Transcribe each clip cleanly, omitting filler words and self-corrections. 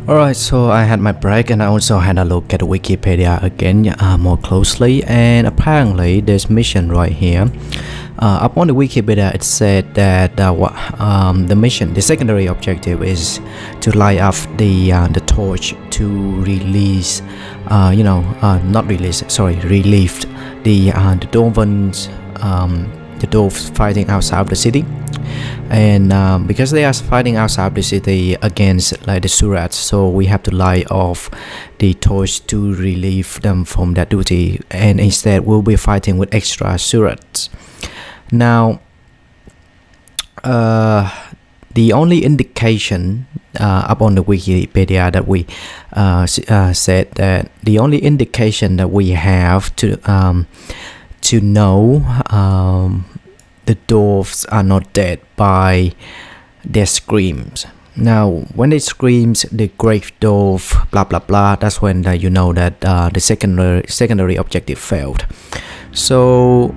Alright, so I had my break and I also had a look at Wikipedia again more closely, and apparently this mission right here, up on the Wikipedia it said that the mission, the secondary objective is to light up the torch to release, not release, sorry, relieve the Dovans, the Doves fighting outside of the city. And because they are fighting outside the city against like the Surats, so we have to light off the torch to relieve them from that duty, and instead we'll be fighting with extra Surats. Now the only indication up on the Wikipedia that we said that the only indication that we have to know the dwarves are not dead by their screams. Now when they screams the great dwarf blah blah blah, that's when you know that the secondary objective failed. So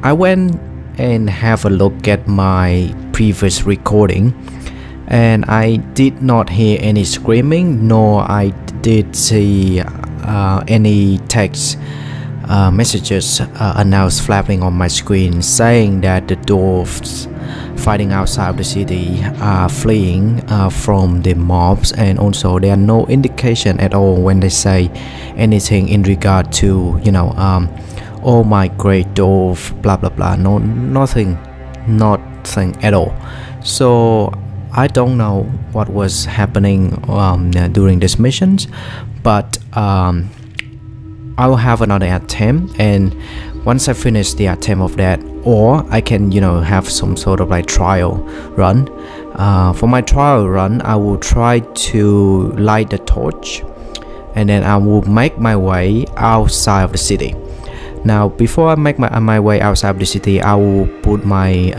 I went and have a look at my previous recording, and I did not hear any screaming, nor I did see any text messages announced flapping on my screen saying that the dwarves fighting outside of the city are fleeing from the mobs, and also there are no indication at all when they say anything in regard to oh my great dwarf blah blah blah. No, nothing at all. So I don't know what was happening during these missions, but I'll have another attempt, and once I finish the attempt of that, or I can have some sort of like trial run. For my trial run, I will try to light the torch, and then I will make my way outside of the city. Now before I make my way outside of the city, I will put my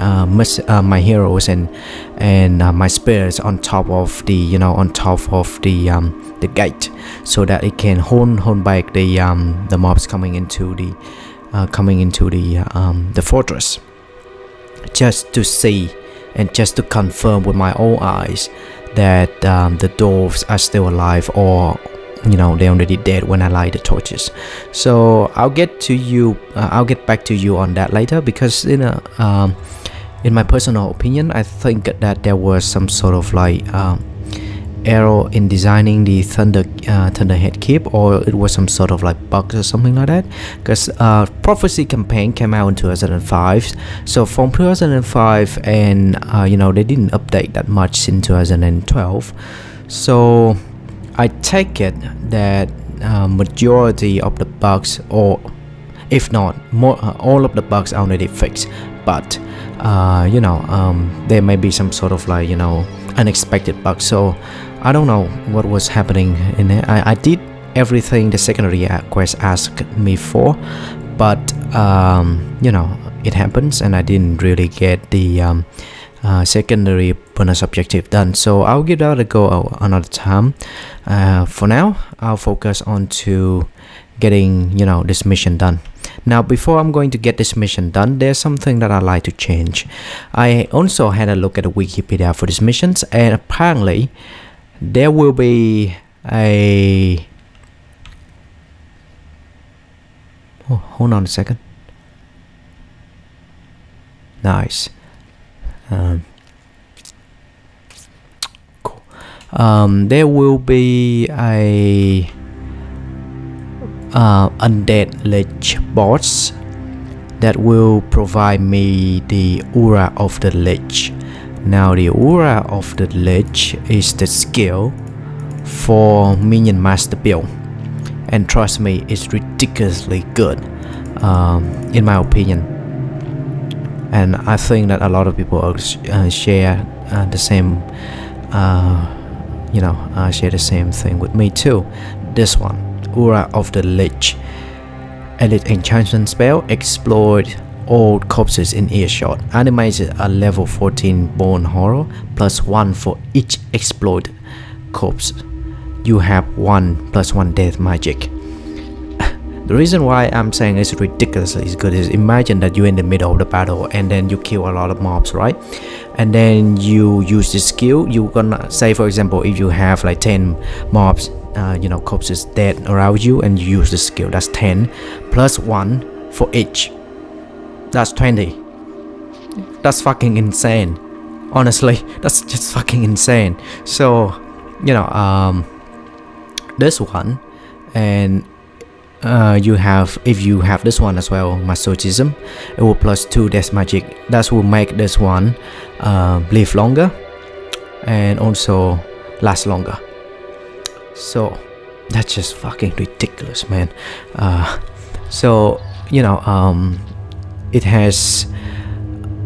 my heroes and my spears on top of the the gate, so that it can hold back the mobs coming into the fortress, just to see and just to confirm with my own eyes that the dwarves are still alive, or they're already dead when I light the torches. So I'll get back to you on that later, because in my personal opinion, I think that there was some sort of like error in designing the Thunderhead Keep, or it was some sort of like bug or something like that, because Prophecy campaign came out in 2005. So from 2005, and they didn't update that much in 2012. So I take it that majority of the bugs, or if not more, all of the bugs are already fixed, but there may be some sort of like unexpected bugs. So I don't know what was happening in there. I did everything the secondary quest asked me for, but it happens, and I didn't really get the secondary bonus objective done. So I'll give that a go another time. For now, I'll focus on to getting this mission done. Now before I'm going to get this mission done, there's something that I'd like to change. I also had a look at the Wikipedia for these missions, and apparently there will be a hold on a second. Nice. Cool. There will be a undead lich boss that will provide me the aura of the lich. Now the aura of the lich is the skill for minion master build, and trust me, it's ridiculously good in my opinion, and I think that a lot of people share the same share the same thing with me too. This one, Aura of the Lich, elite enchantment spell, exploit all corpses in earshot, animated a level 14 bone horror, +1 for each exploit corpse. You have 1 +1 death magic. The reason why I'm saying it's ridiculously good is imagine that you're in the middle of the battle and then you kill a lot of mobs, right? And then you use this skill. You're gonna say, for example, if you have like 10 mobs, corpses dead around you, and you use the skill, that's 10 plus 1 for each. That's 20. That's fucking insane. Honestly, that's just fucking insane. So, this one, and you have, if you have this one as well, masochism, it will plus 2 death magic. That will make this one live longer and also last longer. So that's just fucking ridiculous, man. It has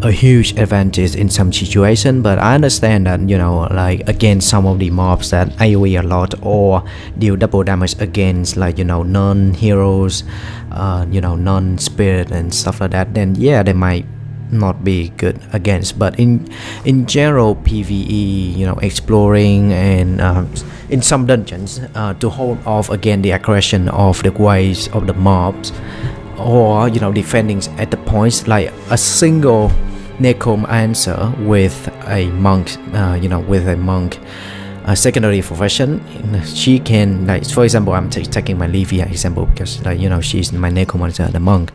a huge advantage in some situation, but I understand that like against some of the mobs that AoE a lot or deal double damage against like non-heroes, non-spirit and stuff like that, then yeah, they might not be good against. But in general PvE, exploring and in some dungeons, to hold off against the aggression of the waves of the mobs, or defending at the points, like a single necromancer with a monk, a secondary profession, she can, like, for example, I'm taking my Livia example because she's my necromancer, the monk.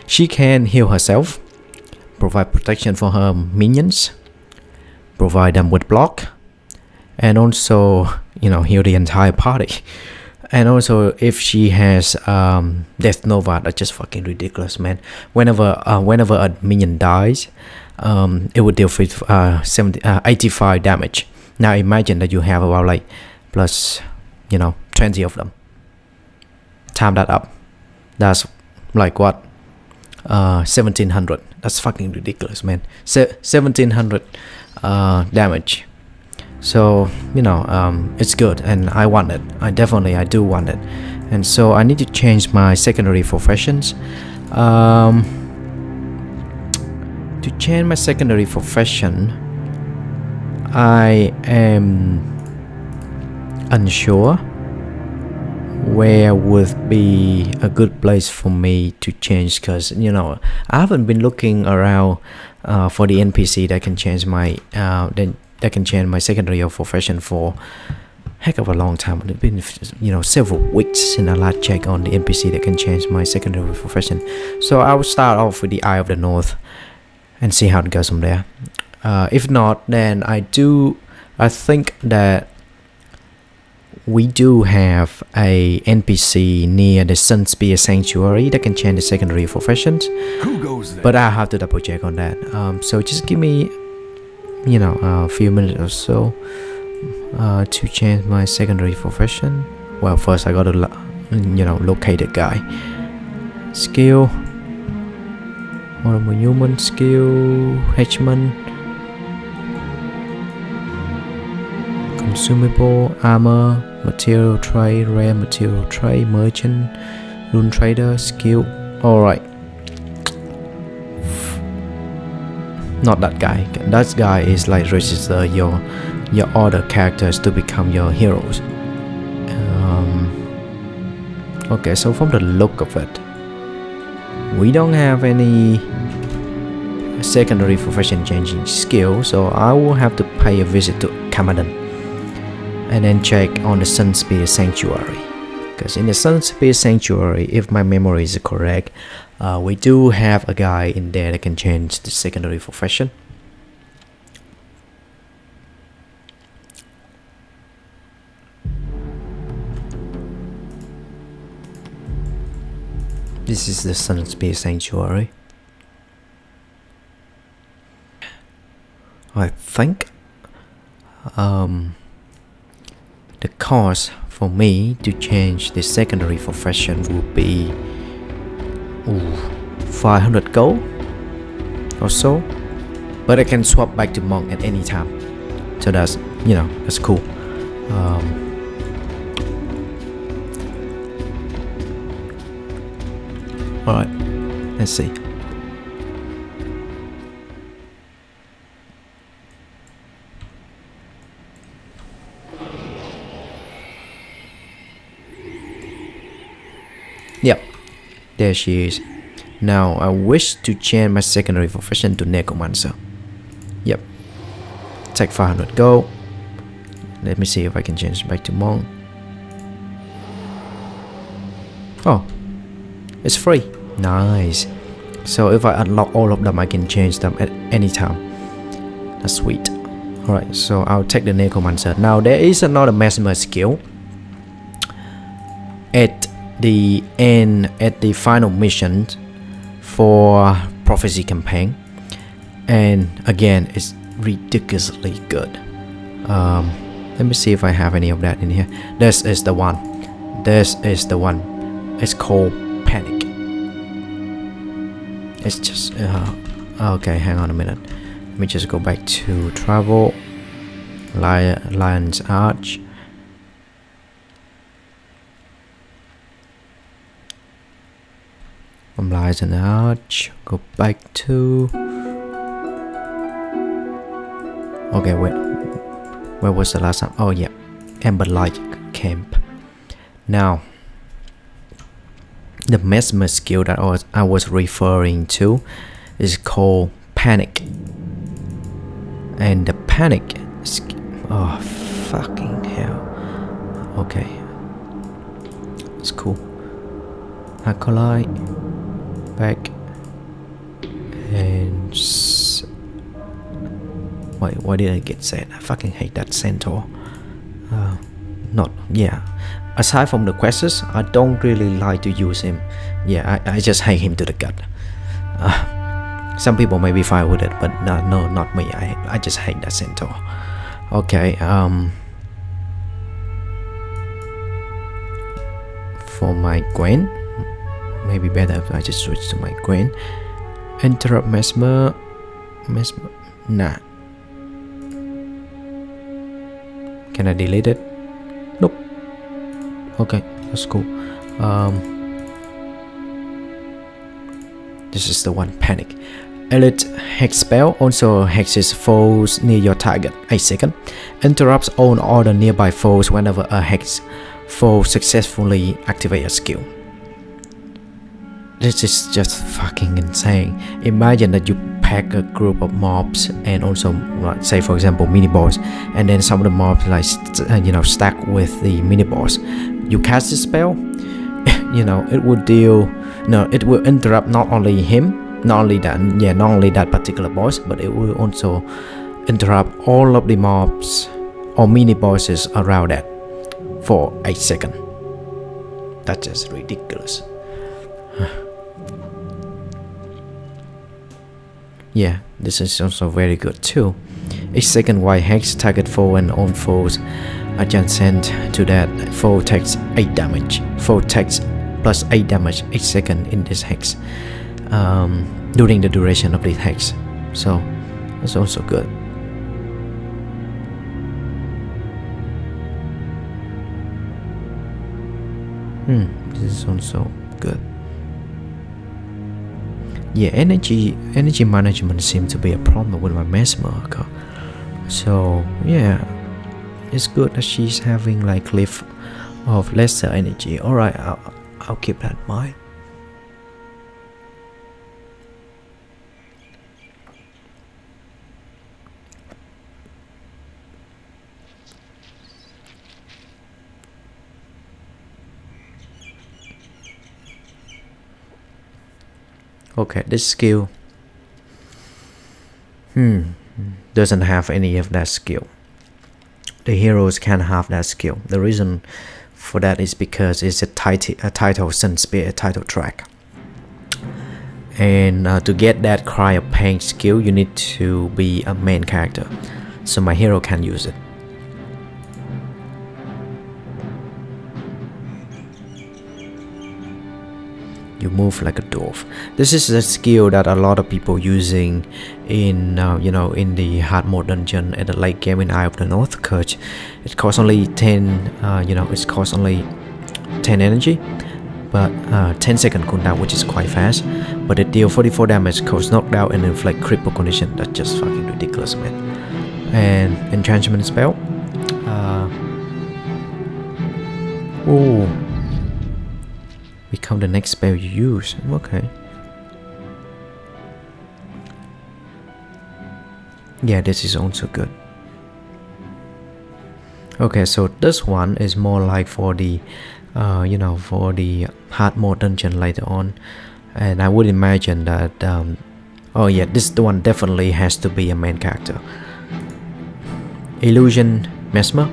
She can heal herself, provide protection for her minions, provide them with block, and also heal the entire party. And also, if she has Death Nova, that's just fucking ridiculous, man. Whenever a minion dies, it would deal with 85 damage. Now imagine that you have about like plus 20 of them. Time that up. That's like what? 1700. That's fucking ridiculous, man. 1700 damage. So it's good, and I want it. I do want it. And so I need to change my secondary professions. To change my secondary profession, I am unsure where would be a good place for me to change, because I haven't been looking around for the NPC that can change my secondary or profession for heck of a long time. It's been several weeks since I last checked on the NPC that can change my secondary profession. So I will start off with the Eye of the North and see how it goes from there. If not, then I think that we do have a NPC near the Sun Spear Sanctuary that can change the secondary professions. Who goes there? But I have to double check on that. So just give me a few minutes or so to change my secondary profession. Well, first I gotta locate the guy. Skill, Modern Human skill, Henchman, consumable, armor, material trade, rare material trade, merchant, rune trader, skill. Alright. Not that guy. That guy is like register your other characters to become your heroes. Okay, so from the look of it, we don't have any secondary profession changing skill, so I will have to pay a visit to Kamadan and then check on the Sun Spear Sanctuary. Because in the Sun Spear Sanctuary, if my memory is correct, we do have a guy in there that can change the secondary profession. This is the Sun Spear Sanctuary. I think the cost for me to change the secondary profession will be 500 gold or so, but I can swap back to monk at any time, so that's that's cool. Alright, let's see. Yep, There she is. Now I wish to change my secondary profession to necromancer. Yep. Take 500 gold. Let me see if I can change back to monk. Oh, it's free. Nice. So if I unlock all of them, I can change them at any time. That's sweet. Alright, so I'll take the necromancer. Now there is another mesmer skill. At the end, at the final mission for prophecy campaign, and again it's ridiculously good. Let me see if I have any of that in here. This is the one. This is the one. It's called Panic. It's just okay, hang on a minute. Let me just go back to travel. Lion's Arch. Lion's Arch. Go back to. Okay, wait. Where was the last time? Oh yeah, Amber Light Camp. Now, the mesmer skill that I was referring to is called Panic. And the Panic, oh fucking hell. Okay, it's cool. Acolyte, back, and wait, why did I get sad? I fucking hate that centaur. Aside from the quests, I don't really like to use him. Yeah, I just hate him to the gut. Some people may be fine with it, but no, not me. I just hate that centaur. Okay, for my Gwen, maybe better if I just switch to my Gwen. Interrupt mesmer, nah. Can I delete it? Nope. Okay, that's cool. This is the one, Panic. Elite Hex spell also hexes foes near your target 8 seconds. Interrupts all other nearby foes whenever a hex foe successfully activate a skill. This is just fucking insane. Imagine that you pack a group of mobs and also, say for example, mini boss, and then some of the mobs like stack with the mini boss. You cast this spell, it will interrupt not only that particular boss, but it will also interrupt all of the mobs or mini bosses around that for 8 seconds. That's just ridiculous. Yeah, this is also very good too. Each second while hex target foe and own foes adjacent to that foe takes 8 damage. Foe takes plus 8 damage each second in this hex during the duration of this hex. So that's also good. This is also good. Yeah, energy management seems to be a problem with my mesmer. So yeah, it's good that she's having like cliff of lesser energy. Alright, I'll keep that in mind. Okay, this skill doesn't have any of that skill. The heroes can't have that skill. The reason for that is because it's a title Sun Spear title track, and to get that Cry of Pain skill you need to be a main character, so my hero can't use it. You move like a dwarf. This is a skill that a lot of people using in in the hard mode dungeon at the late game in Eye of the North, because it costs only 10 it costs only 10 energy, but 10 second cooldown, which is quite fast, but it deals 44 damage, cause knockdown and inflict critical condition. That's just fucking ridiculous, man. And enchantment spell, we Count the next spell you use. Okay. Yeah, this is also good. Okay, so this one is more like for the for the hard mode dungeon later on, and I would imagine that oh yeah, this one definitely has to be a main character. Illusion, Mesmer,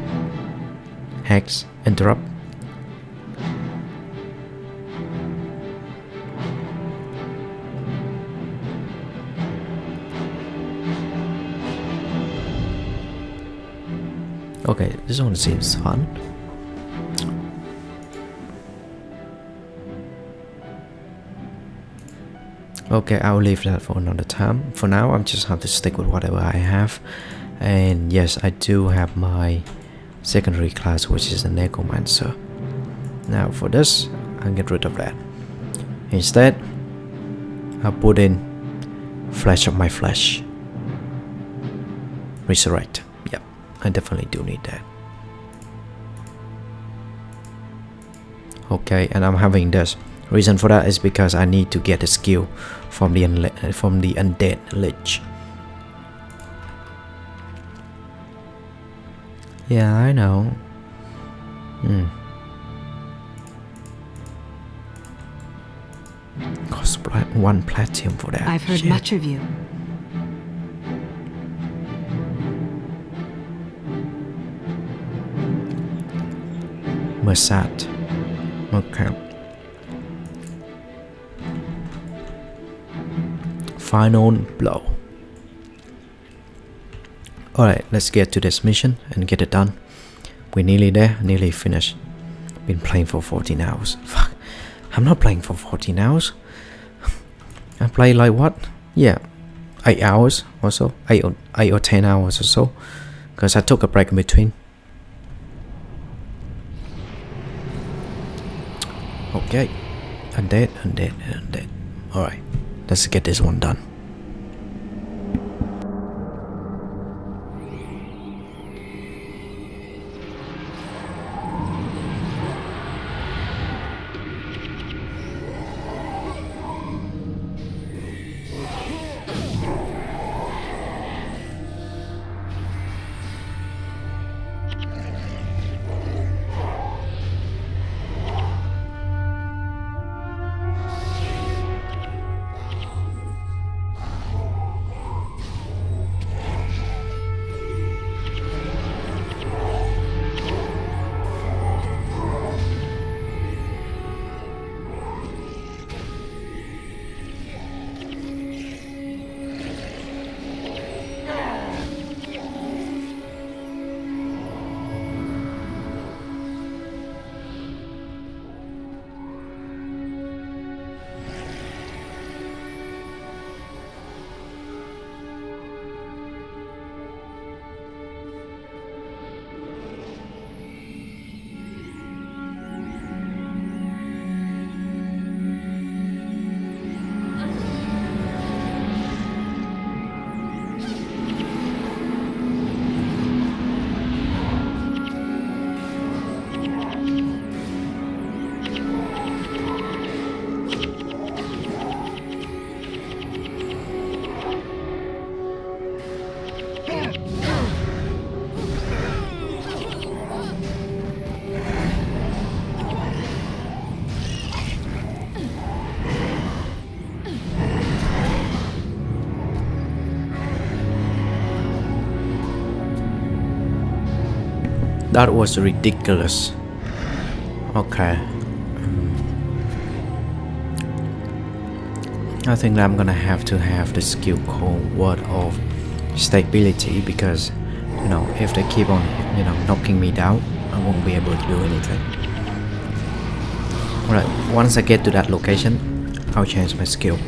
Hex, Interrupt. Okay, this one seems fun. Okay, I'll leave that for another time. For now, I'm just have to stick with whatever I have. And yes, I do have my secondary class, which is the Necromancer. Now for this, I'll get rid of that. Instead, I'll put in Flesh of my Flesh. Resurrect. Yep, I definitely do need that. Okay, and I'm having this. Reason for that is because I need to get a skill from the undead lich. Yeah, I know. Cost 1 platinum for that. I've heard much of you. Mersat. Okay. Final blow. Alright, let's get to this mission and get it done. We're nearly there, nearly finished. Been playing for 14 hours. Fuck. I'm not playing for 14 hours. I play like what? Yeah, 8 hours or so. 8 or 10 hours or so. Because I took a break in between. Okay. Undead. Alright, let's get this one done. That was ridiculous. Okay. I think I'm gonna have to have the skill called Word of Stability, because if they keep on knocking me down, I won't be able to do anything. Alright, once I get to that location, I'll change my skill.